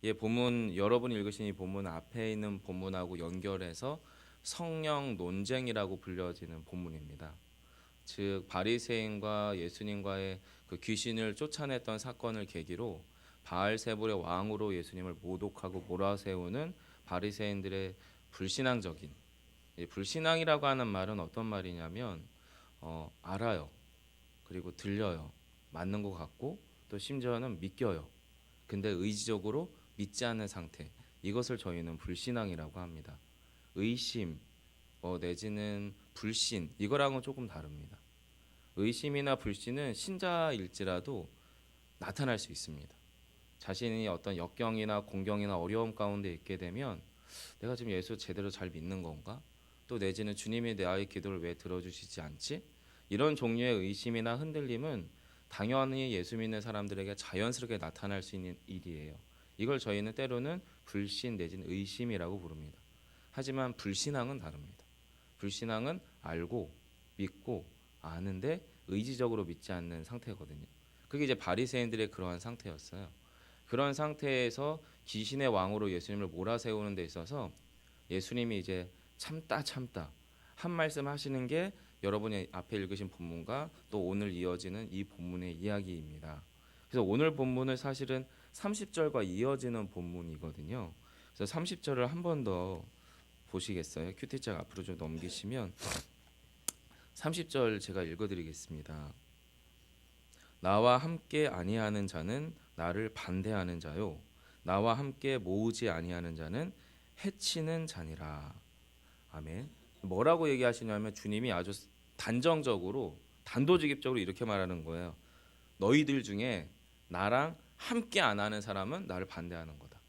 예, 본문 여러분이 읽으신 이 본문 앞에 있는 본문하고 연결해서 성령 논쟁이라고 불려지는 본문입니다. 즉 바리새인과 예수님과의 그 귀신을 쫓아냈던 사건을 계기로 바알세불의 왕으로 예수님을 모독하고 몰아세우는 바리새인들의 불신앙적인, 불신앙이라고 하는 말은 어떤 말이냐면 알아요. 그리고 들려요. 맞는 것 같고 또 심지어는 믿겨요. 근데 의지적으로 믿지 않는 상태. 이것을 저희는 불신앙이라고 합니다. 의심 내지는 불신 이거랑은 조금 다릅니다. 의심이나 불신은 신자일지라도 나타날 수 있습니다. 자신이 어떤 역경이나 공경이나 어려움 가운데 있게 되면 내가 지금 예수 제대로 잘 믿는 건가? 또 내지는 주님이 나의 기도를 왜 들어주시지 않지? 이런 종류의 의심이나 흔들림은 당연히 예수 믿는 사람들에게 자연스럽게 나타날 수 있는 일이에요. 이걸 저희는 때로는 불신 내지는 의심이라고 부릅니다. 하지만 불신앙은 다릅니다. 불신앙은 알고 믿고 아는데 의지적으로 믿지 않는 상태거든요. 그게 이제 바리새인들의 그러한 상태였어요. 그런 상태에서 귀신의 왕으로 예수님을 몰아세우는 데 있어서 예수님이 이제 참다 한 말씀 하시는 게 여러분이 앞에 읽으신 본문과 또 오늘 이어지는 이 본문의 이야기입니다. 그래서 오늘 본문은 사실은 30절과 이어지는 본문이거든요. 그래서 30절을 한 번 더 보시겠어요? 큐티책 앞으로 좀 넘기시면 30절 제가 읽어드리겠습니다. 나와 함께 아니하는 자는 나를 반대하는 자요 나와 함께 모으지 아니하는 자는 해치는 자니라. 아멘. 뭐라고 얘기하시냐면 주님이 아주 단정적으로 단도직입적으로 이렇게 말하는 거예요. 너희들 중에 나랑 함께 안 하는 사람은 나를 반대하는 거다.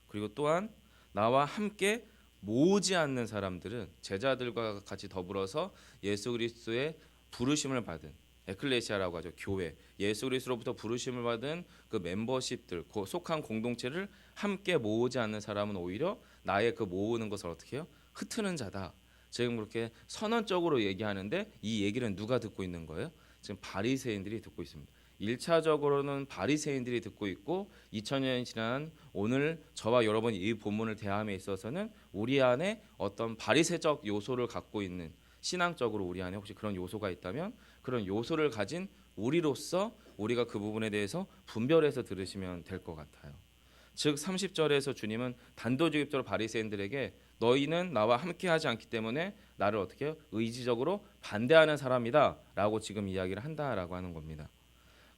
그리고 또한 나와 함께 모으지 않는 사람들은 제자들과 같이 더불어서 예수 그리스도의 부르심을 받은 에클레시아라고 하죠. 교회. 예수 그리스도로부터 부르심을 받은 그 멤버십들, 그 속한 공동체를 함께 모으지 않는 사람은 오히려 나의 그 모으는 것을 어떻게 해요? 흩트는 자다. 지금 그렇게 선언적으로 얘기하는데 이 얘기는 누가 듣고 있는 거예요? 지금 바리새인들이 듣고 있습니다. 1차적으로는 바리새인들이 듣고 있고 2000년이 지난 오늘 저와 여러분이 이 본문을 대함에 있어서는 우리 안에 어떤 바리새적 요소를 갖고 있는 신앙적으로 우리 안에 혹시 그런 요소가 있다면 그런 요소를 가진 우리로서 우리가 그 부분에 대해서 분별해서 들으시면 될 것 같아요. 즉 30절에서 주님은 단도직입적으로 바리새인들에게 너희는 나와 함께하지 않기 때문에 나를 어떻게 해요? 의지적으로 반대하는 사람이다 라고 지금 이야기를 한다라고 하는 겁니다.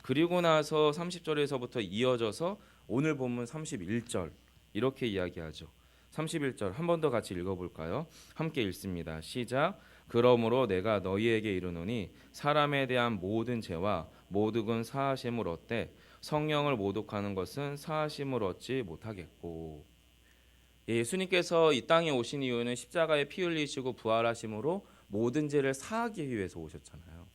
그리고 나서 30절에서부터 이어져서 오늘 본문 31절 이렇게 이야기하죠. 31절 한 번 더 같이 읽어볼까요? 함께 읽습니다. 시작. 그러므로 내가 너희에게 이르노니 사람에 대한 모든 죄와 모독은 사하심을 얻되 성령을 모독하는 것은 사하심을 얻지 못하겠고. 예수님께서 이 땅에 오신 이유는 십자가에 피 흘리시고 부활하심으로 모든 죄를 사하기 위해서 오셨잖아요.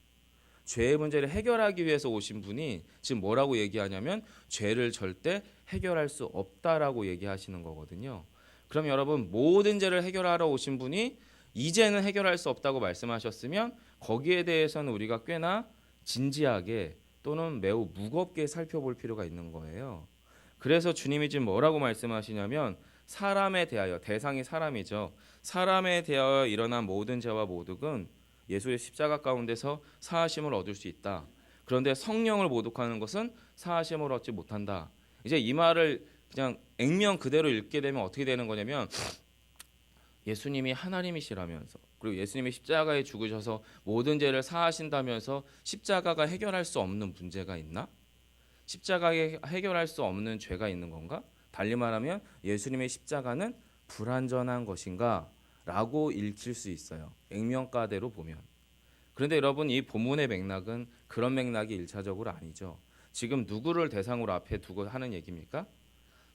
죄의 문제를 해결하기 위해서 오신 분이 지금 뭐라고 얘기하냐면 죄를 절대 해결할 수 없다라고 얘기하시는 거거든요. 그럼 여러분 모든 죄를 해결하러 오신 분이 이제는 해결할 수 없다고 말씀하셨으면 거기에 대해서는 우리가 꽤나 진지하게 또는 매우 무겁게 살펴볼 필요가 있는 거예요. 그래서 주님이 지금 뭐라고 말씀하시냐면 사람에 대하여 대상이 사람이죠. 사람에 대하여 일어난 모든 죄와 모독은 예수의 십자가 가운데서 사하심을 얻을 수 있다. 그런데 성령을 모독하는 것은 사하심을 얻지 못한다. 이제 이 말을 그냥 액면 그대로 읽게 되면 어떻게 되는 거냐면 예수님이 하나님이시라면서 그리고 예수님이 십자가에 죽으셔서 모든 죄를 사하신다면서 십자가가 해결할 수 없는 문제가 있나? 십자가에 해결할 수 없는 죄가 있는 건가? 달리 말하면 예수님의 십자가는 불완전한 것인가? 라고 읽힐 수 있어요. 액면가대로 보면. 그런데 여러분 이 본문의 맥락은 그런 맥락이 1차적으로 아니죠. 지금 누구를 대상으로 앞에 두고 하는 얘기입니까?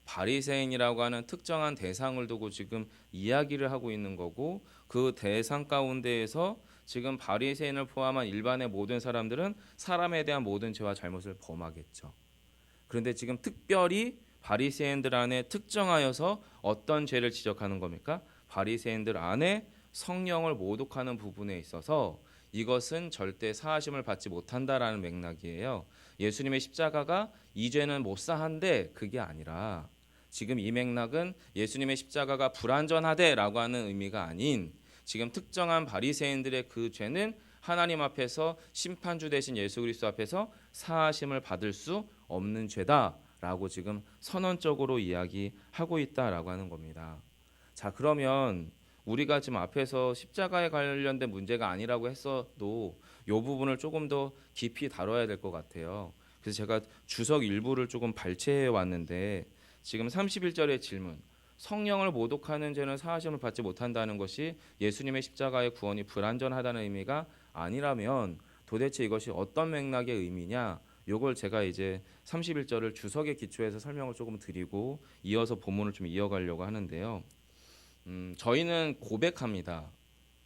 바리새인이라고 하는 특정한 대상을 두고 지금 이야기를 하고 있는 거고 그 대상 가운데에서 지금 바리새인을 포함한 일반의 모든 사람들은 사람에 대한 모든 죄와 잘못을 범하겠죠. 그런데 지금 특별히 바리새인들 안에 특정하여서 어떤 죄를 지적하는 겁니까? 바리새인들 안에 성령을 모독하는 부분에 있어서 이것은 절대 사하심을 받지 못한다라는 맥락이에요. 예수님의 십자가가 이 죄는 못 사한데 그게 아니라 지금 이 맥락은 예수님의 십자가가 불완전하대라고 하는 의미가 아닌 지금 특정한 바리새인들의 그 죄는 하나님 앞에서 심판주 되신 예수 그리스도 앞에서 사하심을 받을 수 없는 죄다라고 지금 선언적으로 이야기하고 있다라고 하는 겁니다. 자, 그러면 우리가 지금 앞에서 십자가에 관련된 문제가 아니라고 했어도 이 부분을 조금 더 깊이 다뤄야 될 것 같아요. 그래서 제가 주석 일부를 조금 발췌해 왔는데 지금 31절의 질문, 성령을 모독하는 죄는 사하심을 받지 못한다는 것이 예수님의 십자가의 구원이 불완전하다는 의미가 아니라면 도대체 이것이 어떤 맥락의 의미냐, 요걸 제가 이제 31절을 주석에 기초해서 설명을 조금 드리고 이어서 본문을 좀 이어가려고 하는데요. 저희는 고백합니다.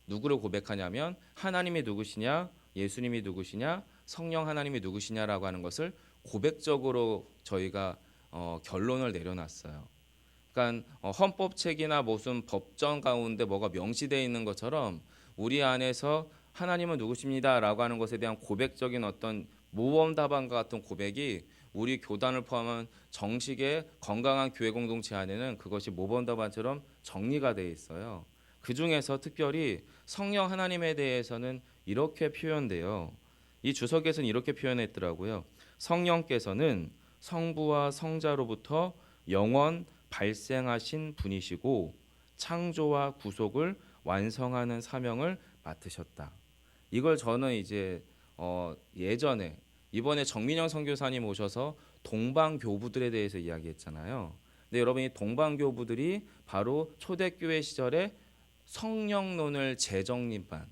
누구를 고백하냐면 하나님이 누구시냐, 예수님이 누구시냐, 성령 하나님이 누구시냐라고 하는 것을 고백적으로 저희가 결론을 내려놨어요. 그러니까 헌법책이나 무슨 법정 가운데 뭐가 명시되어 있는 것처럼 우리 안에서 하나님은 누구십니다라고 하는 것에 대한 고백적인 어떤 모범답안과 같은 고백이 우리 교단을 포함한 정식의 건강한 교회 공동체 안에는 그것이 모범답안처럼 정리가 되어 있어요. 그 중에서 특별히 성령 하나님에 대해서는 이렇게 표현돼요. 이 주석에서는 이렇게 표현했더라고요. 성령께서는 성부와 성자로부터 영원 발생하신 분이시고 창조와 구속을 완성하는 사명을 맡으셨다. 이걸 저는 이제 예전에 이번에 정민영 선교사님 오셔서 동방교부들에 대해서 이야기했잖아요. 근데 여러분이 동방교부들이 바로 초대교회 시절에 성령론을 재정립한,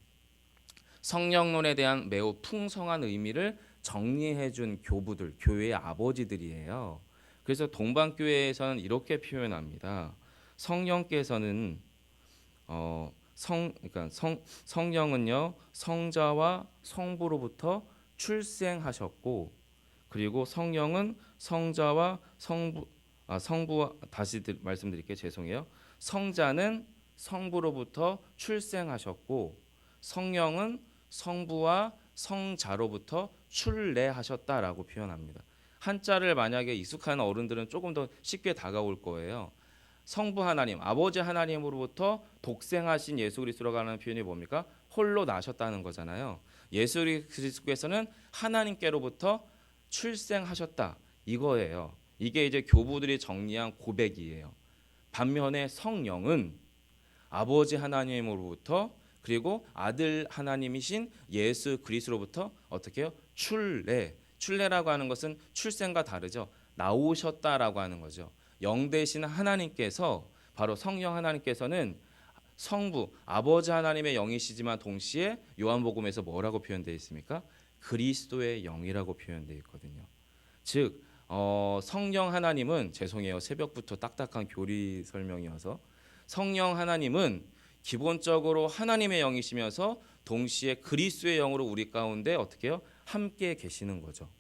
성령론에 대한 매우 풍성한 의미를 정리해준 교부들, 교회의 아버지들이에요. 그래서 동방교회에서는 이렇게 표현합니다. 성령께서는 성령은요 성자와 성부로부터 출생하셨고, 그리고 성령은 성자와 성부와 다시 말씀드릴게요. 죄송해요. 성자는 성부로부터 출생하셨고 성령은 성부와 성자로부터 출래하셨다라고 표현합니다. 한자를 만약에 익숙한 어른들은 조금 더 쉽게 다가올 거예요. 성부 하나님, 아버지 하나님으로부터 독생하신 예수 그리스도라고 하는 표현이 뭡니까? 홀로 나셨다는 거잖아요. 예수 그리스도께서는 하나님께로부터 출생하셨다, 이거예요. 이게 이제 교부들이 정리한 고백이에요. 반면에 성령은 아버지 하나님으로부터 그리고 아들 하나님이신 예수 그리스도로부터 어떻게 해요? 출래라고 하는 것은 출생과 다르죠. 나오셨다라고 하는 거죠. 영 되신 하나님께서, 바로 성령 하나님께서는 성부 아버지 하나님의 영이시지만 동시에 요한복음에서 뭐라고 표현되어 있습니까? 그리스도의 영이라고 표현되어 있거든요. 즉 성령 하나님은, 죄송해요 새벽부터 딱딱한 교리 설명이어서, 성령 하나님은 기본적으로 하나님의 영이시면서 동시에 그리스도의 영으로 우리 가운데 어떻게 해요? 함께 계시는 거죠.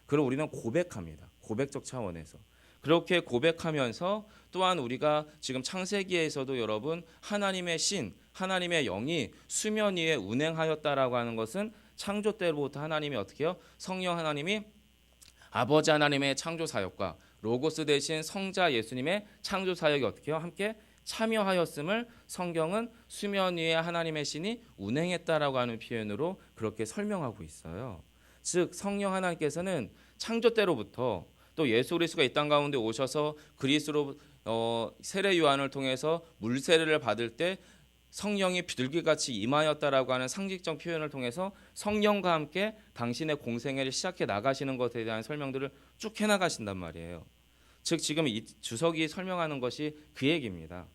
그럼 우리는 고백합니다. 고백적 차원에서 그렇게 고백하면서 또한 우리가 지금 창세기에서도 여러분 하나님의 신, 하나님의 영이 수면 위에 운행하였다라고 하는 것은 창조 때로부터 하나님이 어떻게 해요? 성령 하나님이 아버지 하나님의 창조 사역과 로고스 대신 성자 예수님의 창조 사역이 어떻게 해요? 함께 참여하였음을 성경은 수면 위에 하나님의 신이 운행했다라고 하는 표현으로 그렇게 설명하고 있어요. 즉 성령 하나님께서는 창조 때로부터 또 예수 그리스도가 이 땅 가운데 오셔서 그리스도로 세례 요한을 통해서 물세례를 받을 때 성령이 비둘기같이 임하였다라고 하는 상징적 표현을 통해서 성령과 함께 당신의 공생애를 시작해 나가시는 것에 대한 설명들을 쭉 해나가신단 말이에요. 즉 지금 이 주석이 설명하는 것이 그 얘기입니다.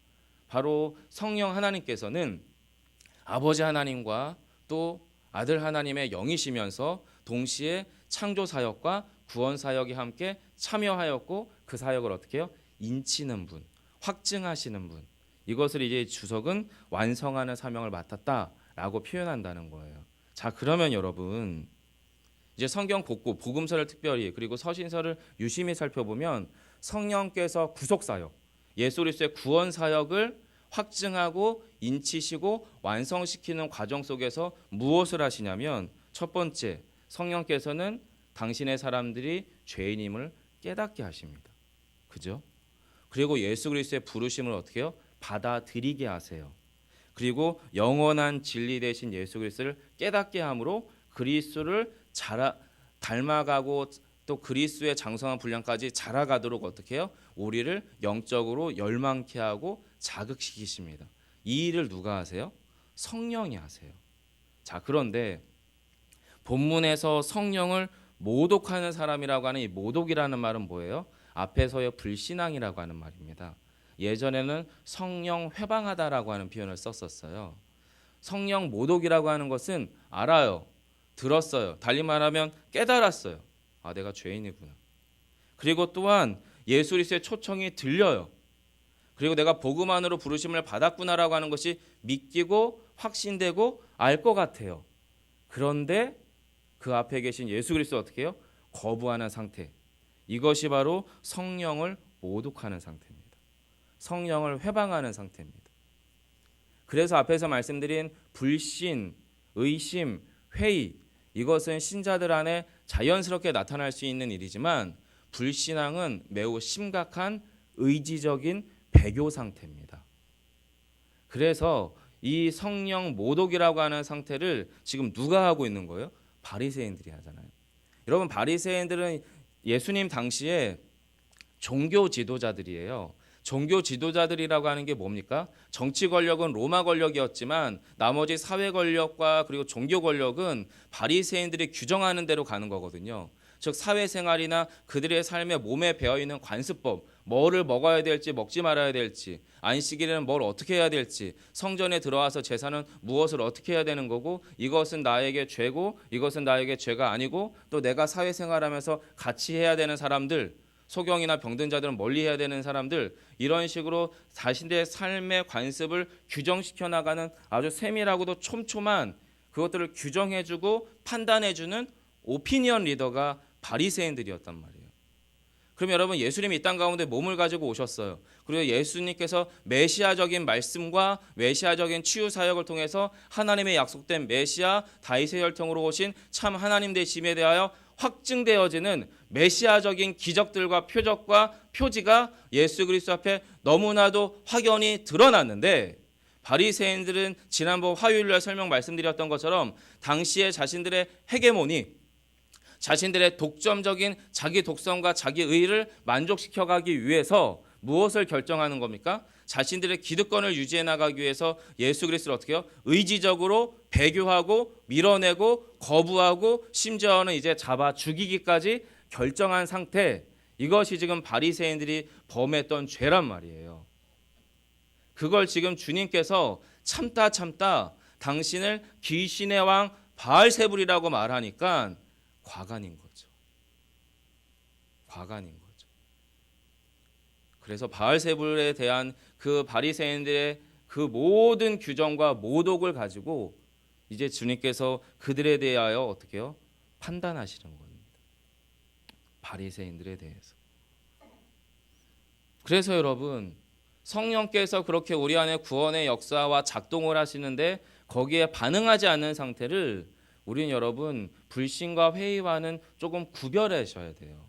바로 성령 하나님께서는 아버지 하나님과 또 아들 하나님의 영이시면서 동시에 창조 사역과 구원 사역이 함께 참여하였고 그 사역을 어떻게 해요? 인치는 분, 확증하시는 분. 이것을 이제 주석은 완성하는 사명을 맡았다라고 표현한다는 거예요. 자, 그러면 여러분 이제 성경 곳곳 복음서를 특별히 그리고 서신서를 유심히 살펴보면 성령께서 구속 사역, 예수 그리스도의 구원 사역을 확증하고 인치시고 완성시키는 과정 속에서 무엇을 하시냐면 첫 번째, 성령께서는 당신의 사람들이 죄인임을 깨닫게 하십니다. 그죠? 그리고 예수 그리스도의 부르심을 어떻게 해요? 받아들이게 하세요. 그리고 영원한 진리 되신 예수 그리스도를 깨닫게 함으로 그리스도를 닮아가고 또 그리스도의 장성한 분량까지 자라가도록 어떻게 해요? 우리를 영적으로 열망케 하고 자극시키십니다. 이 일을 누가 하세요? 성령이 하세요. 자, 그런데 본문에서 성령을 모독하는 사람이라고 하는 이 모독이라는 말은 뭐예요? 앞에서의 불신앙이라고 하는 말입니다. 예전에는 성령 회방하다라고 하는 표현을 썼었어요. 성령 모독이라고 하는 것은 알아요. 들었어요. 달리 말하면 깨달았어요. 아, 내가 죄인이구나. 그리고 또한 예수 그리스도의 초청이 들려요. 그리고 내가 복음 안으로 부르심을 받았구나라고 하는 것이 믿기고 확신되고 알 것 같아요. 그런데 그 앞에 계신 예수 그리스도 어떻게 해요? 거부하는 상태. 이것이 바로 성령을 모독하는 상태입니다. 성령을 회방하는 상태입니다. 그래서 앞에서 말씀드린 불신, 의심, 회의, 이것은 신자들 안에 자연스럽게 나타날 수 있는 일이지만 불신앙은 매우 심각한 의지적인 배교 상태입니다. 그래서 이 성령 모독이라고 하는 상태를 지금 누가 하고 있는 거예요? 바리새인들이 하잖아요. 여러분, 바리새인들은 예수님 당시에 종교 지도자들이에요. 종교 지도자들이라고 하는 게 뭡니까? 정치 권력은 로마 권력이었지만 나머지 사회 권력과 그리고 종교 권력은 바리새인들이 규정하는 대로 가는 거거든요. 즉 사회생활이나 그들의 삶에 몸에 배어있는 관습법, 뭐를 먹어야 될지 먹지 말아야 될지, 안식일에는 뭘 어떻게 해야 될지, 성전에 들어와서 제사는 무엇을 어떻게 해야 되는 거고, 이것은 나에게 죄고 이것은 나에게 죄가 아니고, 또 내가 사회생활하면서 같이 해야 되는 사람들, 소경이나 병든 자들은 멀리해야 되는 사람들, 이런 식으로 자신의 삶의 관습을 규정시켜 나가는 아주 세밀하고도 촘촘한 그것들을 규정해주고 판단해주는 오피니언 리더가 바리새인들이었단 말이에요. 그럼 여러분, 예수님이 이 땅 가운데 몸을 가지고 오셨어요. 그리고 예수님께서 메시아적인 말씀과 메시아적인 치유 사역을 통해서 하나님의 약속된 메시아 다윗의 혈통으로 오신 참 하나님 되심에 대하여 확증되어지는 메시아적인 기적들과 표적과 표지가 예수 그리스도 앞에 너무나도 확연히 드러났는데, 바리새인들은 지난번 화요일날 설명 말씀드렸던 것처럼 당시에 자신들의 헤게모니, 자신들의 독점적인 자기 독성과 자기 의를 만족시켜가기 위해서 무엇을 결정하는 겁니까? 자신들의 기득권을 유지해 나가기 위해서 예수 그리스도를 어떻게 해요? 의지적으로 배교하고 밀어내고 거부하고 심지어는 이제 잡아 죽이기까지 결정한 상태. 이것이 지금 바리새인들이 범했던 죄란 말이에요. 그걸 지금 주님께서 참다 당신을 귀신의 왕 바알세불이라고 말하니까 과간인 거죠. 과간인 거죠. 그래서 바알세불에 대한 그 바리새인들의 그 모든 규정과 모독을 가지고 이제 주님께서 그들에 대하여 어떻게 해요? 판단하시는 겁니다. 바리새인들에 대해서. 그래서 여러분, 성령께서 그렇게 우리 안에 구원의 역사와 작동을 하시는데 거기에 반응하지 않는 상태를 우린 여러분 불신과 회의와는 조금 구별하셔야 돼요.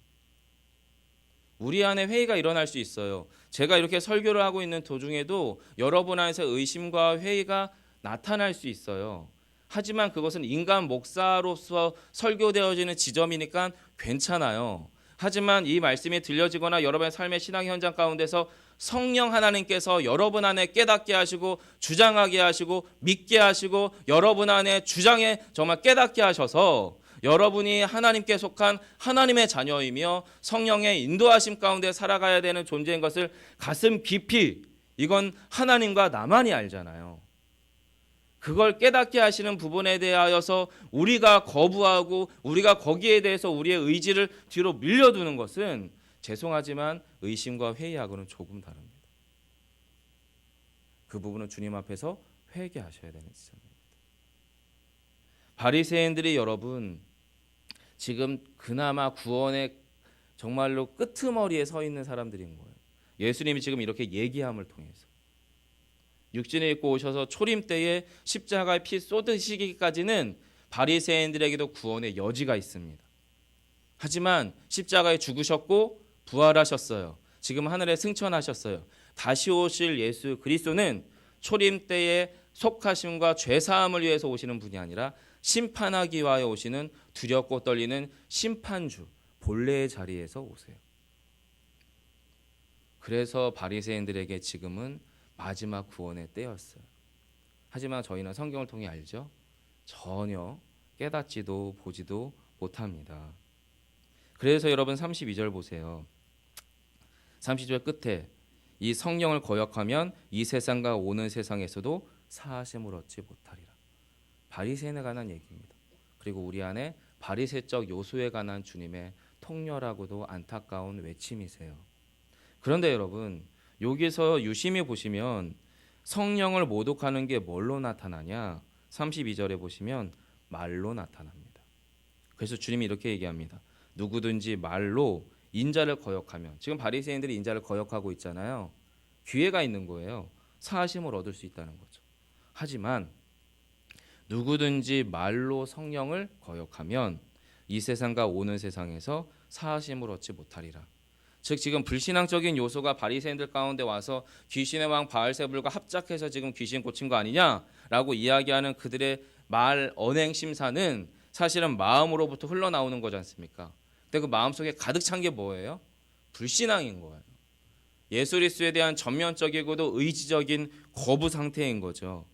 우리 안에 회의가 일어날 수 있어요. 제가 이렇게 설교를 하고 있는 도중에도 여러분 안에서 의심과 회의가 나타날 수 있어요. 하지만 그것은 인간 목사로서 설교되어지는 지점이니까 괜찮아요. 하지만 이 말씀이 들려지거나 여러분의 삶의 신앙 현장 가운데서 성령 하나님께서 여러분 안에 깨닫게 하시고 주장하게 하시고 믿게 하시고 여러분 안에 주장에 정말 깨닫게 하셔서 여러분이 하나님께 속한 하나님의 자녀이며 성령의 인도하심 가운데 살아가야 되는 존재인 것을 가슴 깊이, 이건 하나님과 나만이 알잖아요. 그걸 깨닫게 하시는 부분에 대하여서 우리가 거부하고 우리가 거기에 대해서 우리의 의지를 뒤로 밀려두는 것은 죄송하지만 의심과 회의하고는 조금 다릅니다. 그 부분은 주님 앞에서 회개하셔야 되는 지점입니다. 바리새인들이 여러분 지금 그나마 구원의 정말로 끄트머리에 서 있는 사람들인 거예요. 예수님이 지금 이렇게 얘기함을 통해서 육신을 입고 오셔서 초림 때에 십자가에 피 쏟으시기까지는 바리새인들에게도 구원의 여지가 있습니다. 하지만 십자가에 죽으셨고 부활하셨어요. 지금 하늘에 승천하셨어요. 다시 오실 예수 그리스도는 초림 때에 속하심과 죄 사함을 위해서 오시는 분이 아니라 심판하기 위하여 오시는 두렵고 떨리는 심판주 본래의 자리에서 오세요. 그래서 바리새인들에게 지금은 마지막 구원의 때였어요. 하지만 저희는 성경을 통해 알죠. 전혀 깨닫지도 보지도 못합니다. 그래서 여러분 32절 보세요. 30절 끝에 이 성령을 거역하면 이 세상과 오는 세상에서도 사하심을 얻지 못하리라. 바리새인에 관한 얘기입니다. 그리고 우리 안에 바리새적 요소에 관한 주님의 통렬하고도 안타까운 외침이세요. 그런데 여러분 여기서 유심히 보시면 성령을 모독하는 게 뭘로 나타나냐? 32절에 보시면 말로 나타납니다. 그래서 주님이 이렇게 얘기합니다. 누구든지 말로 인자를 거역하면, 지금 바리새인들이 인자를 거역하고 있잖아요. 기회가 있는 거예요. 사하심을 얻을 수 있다는 거죠. 하지만 누구든지 말로 성령을 거역하면 이 세상과 오는 세상에서 사하심을 얻지 못하리라. 즉 지금 불신앙적인 요소가 바리새인들 가운데 와서 귀신의 왕 바알세불과 합작해서 지금 귀신 고친 거 아니냐라고 이야기하는 그들의 말 언행 심사는 사실은 마음으로부터 흘러나오는 거지 않습니까? 근데 그 마음속에 가득 찬 게 뭐예요? 불신앙인 거예요. 예수 그리스도에 대한 전면적이고도 의지적인 거부 상태인 거죠.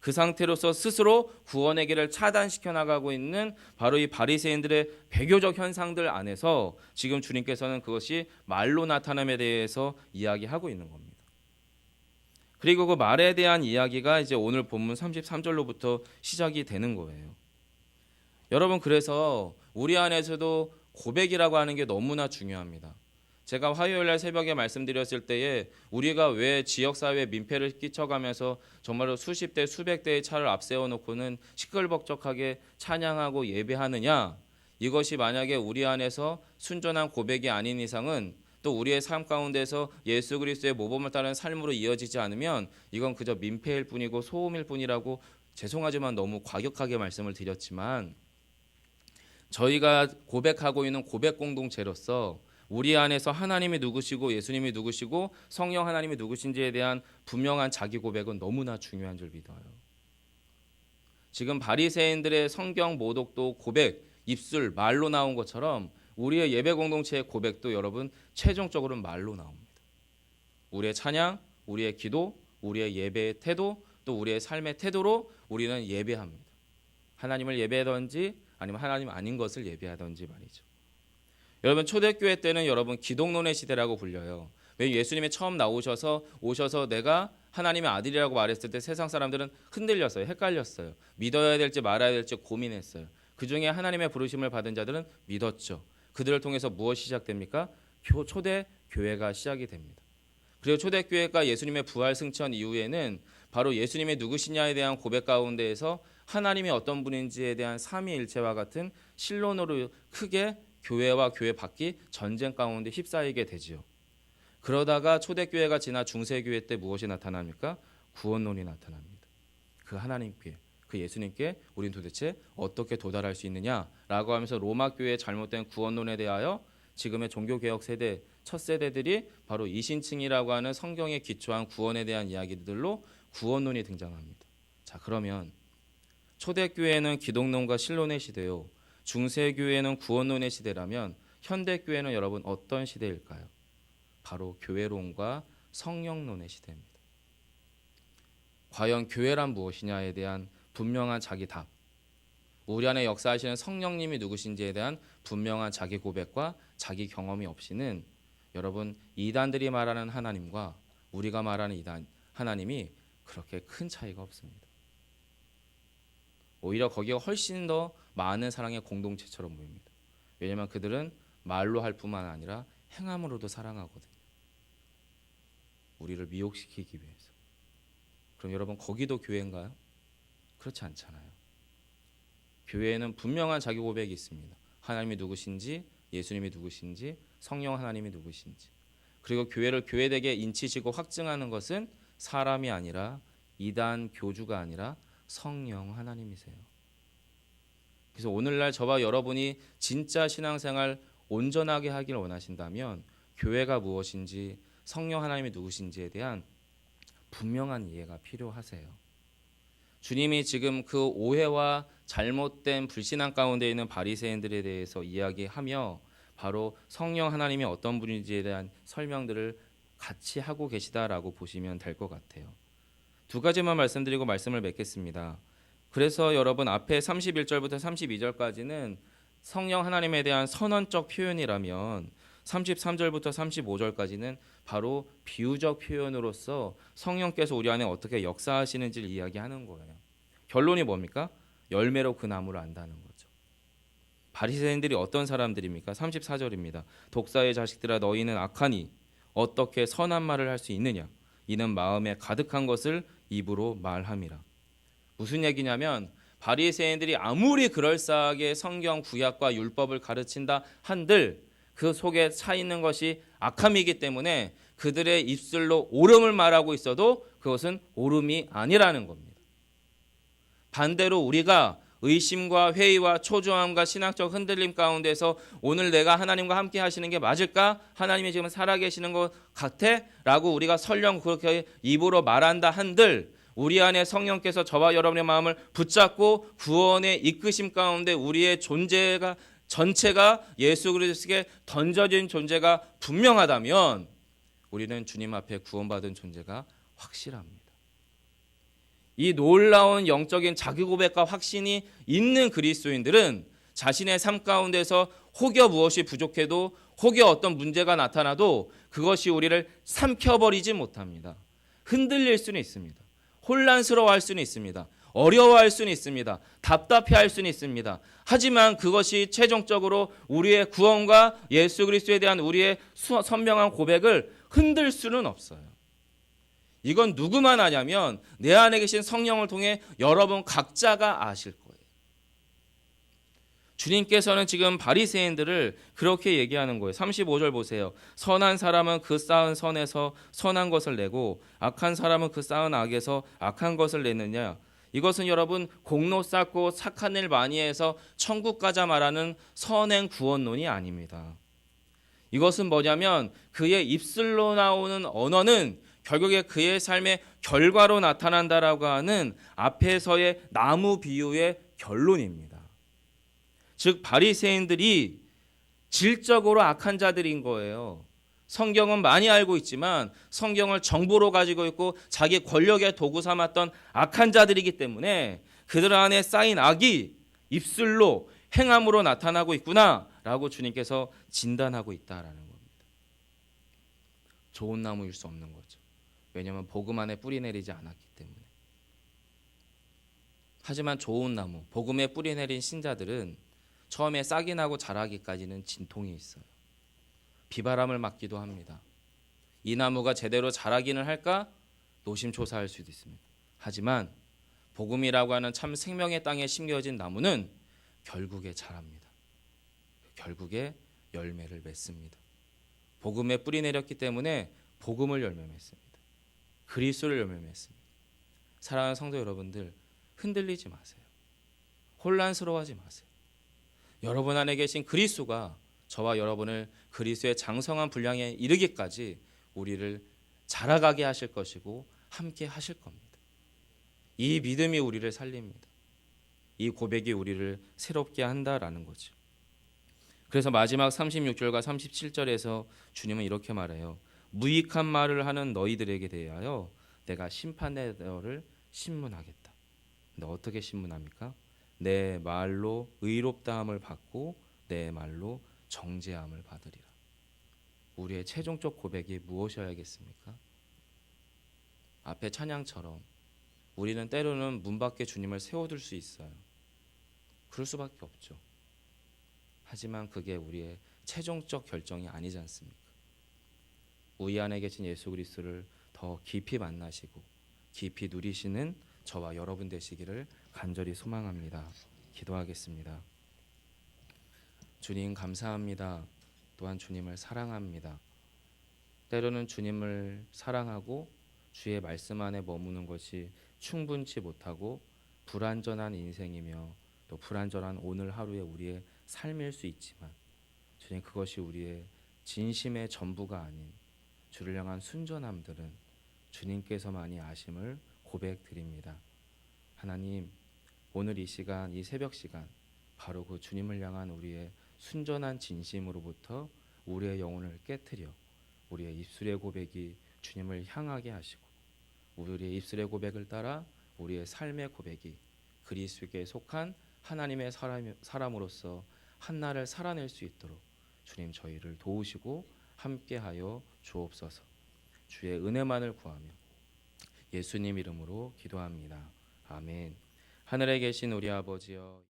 그 상태로서 스스로 구원의 길을 차단시켜 나가고 있는 바로 이 바리새인들의 배교적 현상들 안에서 지금 주님께서는 그것이 말로 나타남에 대해서 이야기하고 있는 겁니다. 그리고 그 말에 대한 이야기가 이제 오늘 본문 33절로부터 시작이 되는 거예요. 여러분 그래서 우리 안에서도 고백이라고 하는 게 너무나 중요합니다. 제가 화요일날 새벽에 말씀드렸을 때에 우리가 왜 지역사회에 민폐를 끼쳐가면서 정말로 수십 대 수백 대의 차를 앞세워놓고는 시끌벅적하게 찬양하고 예배하느냐, 이것이 만약에 우리 안에서 순전한 고백이 아닌 이상은 또 우리의 삶 가운데서 예수 그리스도의 모범을 따르는 삶으로 이어지지 않으면 이건 그저 민폐일 뿐이고 소음일 뿐이라고 죄송하지만 너무 과격하게 말씀을 드렸지만, 저희가 고백하고 있는 고백 공동체로서 우리 안에서 하나님이 누구시고 예수님이 누구시고 성령 하나님이 누구신지에 대한 분명한 자기 고백은 너무나 중요한 줄 믿어요. 지금 바리새인들의 성경 모독도 고백, 입술, 말로 나온 것처럼 우리의 예배 공동체의 고백도 여러분 최종적으로는 말로 나옵니다. 우리의 찬양, 우리의 기도, 우리의 예배의 태도, 또 우리의 삶의 태도로 우리는 예배합니다. 하나님을 예배하든지 아니면 하나님 아닌 것을 예배하든지 말이죠. 여러분 초대교회 때는 여러분 기독론의 시대라고 불려요. 왜 예수님이 처음 오셔서 내가 하나님의 아들이라고 말했을 때 세상 사람들은 흔들렸어요. 헷갈렸어요. 믿어야 될지 말아야 될지 고민했어요. 그중에 하나님의 부르심을 받은 자들은 믿었죠. 그들을 통해서 무엇이 시작됩니까? 초대교회가 시작이 됩니다. 그리고 초대교회가 예수님의 부활 승천 이후에는 바로 예수님이 누구시냐에 대한 고백 가운데에서 하나님이 어떤 분인지에 대한 삼위일체와 같은 신론으로 크게 교회와 교회 밖이 전쟁 가운데 휩싸이게 되지요. 그러다가 초대교회가 지나 중세교회 때 무엇이 나타납니까? 구원론이 나타납니다. 그 하나님께, 그 예수님께 우린 도대체 어떻게 도달할 수 있느냐라고 하면서 로마 교회의 잘못된 구원론에 대하여 지금의 종교개혁 세대, 첫 세대들이 바로 이신층이라고 하는 성경에 기초한 구원에 대한 이야기들로 구원론이 등장합니다. 자, 그러면 초대교회는 기독론과 신론의 시대요. 중세교회는 구원론의 시대라면 현대교회는 여러분 어떤 시대일까요? 바로 교회론과 성령론의 시대입니다. 과연 교회란 무엇이냐에 대한 분명한 자기 답, 우리 안에 역사하시는 성령님이 누구신지에 대한 분명한 자기 고백과 자기 경험이 없이는 여러분 이단들이 말하는 하나님과 우리가 말하는 이단 하나님이 그렇게 큰 차이가 없습니다. 오히려 거기가 훨씬 더 많은 사랑의 공동체처럼 보입니다. 왜냐하면 그들은 말로 할 뿐만 아니라 행함으로도 사랑하거든요. 우리를 미혹시키기 위해서. 그럼 여러분 거기도 교회인가요? 그렇지 않잖아요. 교회에는 분명한 자기 고백이 있습니다. 하나님이 누구신지, 예수님이 누구신지, 성령 하나님이 누구신지. 그리고 교회를 교회되게 인치시고 확증하는 것은 사람이 아니라 이단 교주가 아니라 성령 하나님이세요. 그래서 오늘날 저와 여러분이 진짜 신앙생활 온전하게 하길 원하신다면 교회가 무엇인지 성령 하나님이 누구신지에 대한 분명한 이해가 필요하세요. 주님이 지금 그 오해와 잘못된 불신앙 가운데 있는 바리새인들에 대해서 이야기하며 바로 성령 하나님이 어떤 분인지에 대한 설명들을 같이 하고 계시다라고 보시면 될 것 같아요. 두 가지만 말씀드리고 말씀을 맺겠습니다. 그래서 여러분 앞에 31절부터 32절까지는 성령 하나님에 대한 선언적 표현이라면 33절부터 35절까지는 바로 비유적 표현으로서 성령께서 우리 안에 어떻게 역사하시는지를 이야기하는 거예요. 결론이 뭡니까? 열매로 그 나무를 안다는 거죠. 바리새인들이 어떤 사람들입니까? 34절입니다. 독사의 자식들아 너희는 악하니 어떻게 선한 말을 할 수 있느냐? 이는 마음에 가득한 것을 입으로 말함이라. 무슨 얘기냐면 바리새인들이 아무리 그럴싸하게 성경 구약과 율법을 가르친다 한들 그 속에 차 있는 것이 악함이기 때문에 그들의 입술로 옳음을 말하고 있어도 그것은 옳음이 아니라는 겁니다. 반대로 우리가 의심과 회의와 초조함과 신학적 흔들림 가운데서 오늘 내가 하나님과 함께 하시는 게 맞을까? 하나님이 지금 살아계시는 것 같아? 라고 우리가 설령 그렇게 입으로 말한다 한들 우리 안에 성령께서 저와 여러분의 마음을 붙잡고 구원의 이끄심 가운데 우리의 존재가 전체가 예수 그리스도께 던져진 존재가 분명하다면 우리는 주님 앞에 구원받은 존재가 확실합니다. 이 놀라운 영적인 자기 고백과 확신이 있는 그리스도인들은 자신의 삶 가운데서 혹여 무엇이 부족해도 혹여 어떤 문제가 나타나도 그것이 우리를 삼켜버리지 못합니다. 흔들릴 수는 있습니다. 혼란스러워할 수는 있습니다. 어려워할 수는 있습니다. 답답해할 수는 있습니다. 하지만 그것이 최종적으로 우리의 구원과 예수 그리스도에 대한 우리의 선명한 고백을 흔들 수는 없어요. 이건 누구만 아냐면 내 안에 계신 성령을 통해 여러분 각자가 아실 거예요. 주님께서는 지금 바리새인들을 그렇게 얘기하는 거예요. 35절 보세요. 선한 사람은 그 쌓은 선에서 선한 것을 내고 악한 사람은 그 쌓은 악에서 악한 것을 내느냐. 이것은 여러분 공로 쌓고 착한 일 많이 해서 천국 가자 말하는 선행 구원론이 아닙니다. 이것은 뭐냐면 그의 입술로 나오는 언어는 결국에 그의 삶의 결과로 나타난다라고 하는 앞에서의 나무 비유의 결론입니다. 즉 바리새인들이 질적으로 악한 자들인 거예요. 성경은 많이 알고 있지만 성경을 정보로 가지고 있고 자기 권력의 도구 삼았던 악한 자들이기 때문에 그들 안에 쌓인 악이 입술로 행함으로 나타나고 있구나라고 주님께서 진단하고 있다라는 겁니다. 좋은 나무일 수 없는 거죠. 왜냐하면 복음 안에 뿌리 내리지 않았기 때문에. 하지만 좋은 나무, 복음에 뿌리 내린 신자들은 처음에 싹이 나고 자라기까지는 진통이 있어요. 비바람을 맞기도 합니다. 이 나무가 제대로 자라기는 할까? 노심초사할 수도 있습니다. 하지만 복음이라고 하는 참 생명의 땅에 심겨진 나무는 결국에 자랍니다. 결국에 열매를 맺습니다. 복음에 뿌리 내렸기 때문에 복음을 열매 맺습니다. 그리스도를 열매 맺습니다. 사랑하는 성도 여러분들, 흔들리지 마세요. 혼란스러워하지 마세요. 여러분 안에 계신 그리스도가 저와 여러분을 그리스도의 장성한 분량에 이르기까지 우리를 자라가게 하실 것이고 함께 하실 겁니다. 이 믿음이 우리를 살립니다. 이 고백이 우리를 새롭게 한다라는 거죠. 그래서 마지막 36절과 37절에서 주님은 이렇게 말해요. 무익한 말을 하는 너희들에게 대하여 내가 심판의 너를 신문하겠다. 근데 어떻게 신문합니까? 내 말로 의롭다함을 받고 내 말로 정죄함을 받으리라. 우리의 최종적 고백이 무엇이어야겠습니까? 앞에 찬양처럼 우리는 때로는 문 밖에 주님을 세워둘 수 있어요. 그럴 수밖에 없죠. 하지만 그게 우리의 최종적 결정이 아니지 않습니까? 우리 안에 계신 예수 그리스도를 더 깊이 만나시고 깊이 누리시는 저와 여러분 되시기를 간절히 소망합니다. 기도하겠습니다. 주님 감사합니다. 또한 주님을 사랑합니다. 때로는 주님을 사랑하고 주의 말씀 안에 머무는 것이 충분치 못하고 불완전한 인생이며 또 불완전한 오늘 하루의 우리의 삶일 수 있지만 주님 그것이 우리의 진심의 전부가 아닌 주를 향한 순전함들은 주님께서만이 아심을 고백드립니다. 하나님, 오늘 이 시간, 이 새벽 시간, 바로 그 주님을 향한 우리의 순전한 진심으로부터 우리의 영혼을 깨트려 우리의 입술의 고백이 주님을 향하게 하시고, 우리의 입술의 고백을 따라 우리의 삶의 고백이 그리스도께 속한 하나님의 사람으로서 한날을 살아낼 수 있도록 주님 저희를 도우시고 함께하여 주옵소서. 주의 은혜만을 구하며 예수님 이름으로 기도합니다. 아멘. 하늘에 계신 우리 아버지여,